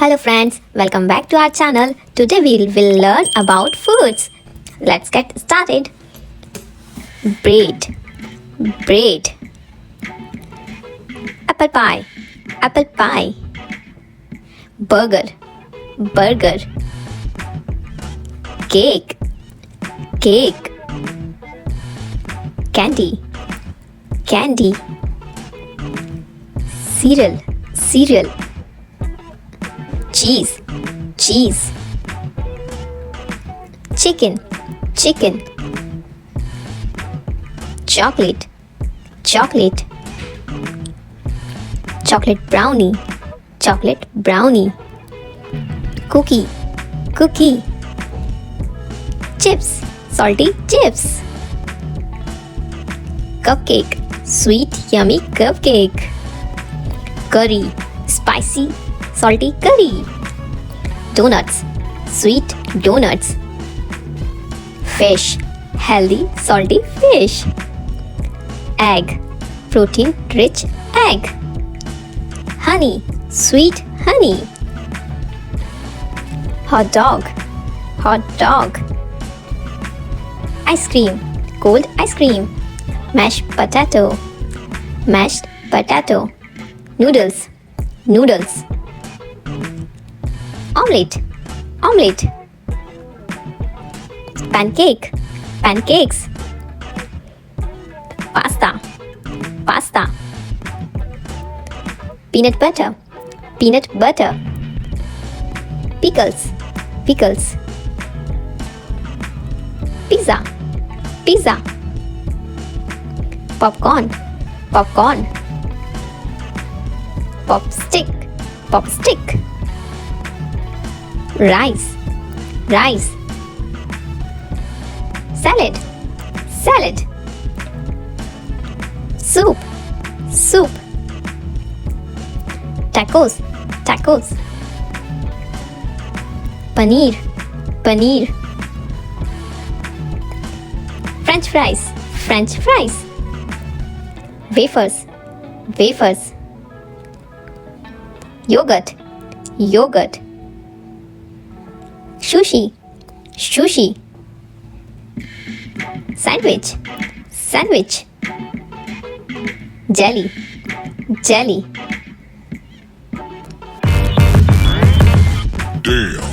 Hello friends, welcome back to our channel. Today we will learn about foods. Let's get started. Bread, bread. Apple pie, apple pie. Burger, burger. Cake, cake. Candy, candy. Cereal, cereal. Cheese, cheese. Chicken, chicken. Chocolate, chocolate. Chocolate brownie, chocolate brownie. Cookie, cookie. Chips, salty chips. Cupcake, sweet yummy cupcake. Curry, spicy salty curry. Donuts, sweet donuts. Fish, healthy salty fish. Egg, protein rich egg. Honey, sweet honey. Hot dog, hot dog. Ice cream, cold ice cream. Mashed potato, mashed potato. Noodles, noodles. Omelette, omelette. Pancake, pancakes. Pasta, pasta. Peanut butter, peanut butter. Pickles, pickles. Pizza, pizza. Popcorn, popcorn. Popstick, popstick. Rice, rice. Salad, salad. Soup, soup. Tacos, tacos. Paneer, paneer. French fries, French fries. Wafers, wafers. Yogurt, yogurt. Sushi, sushi. Sandwich, sandwich. Jelly, jelly. Damn.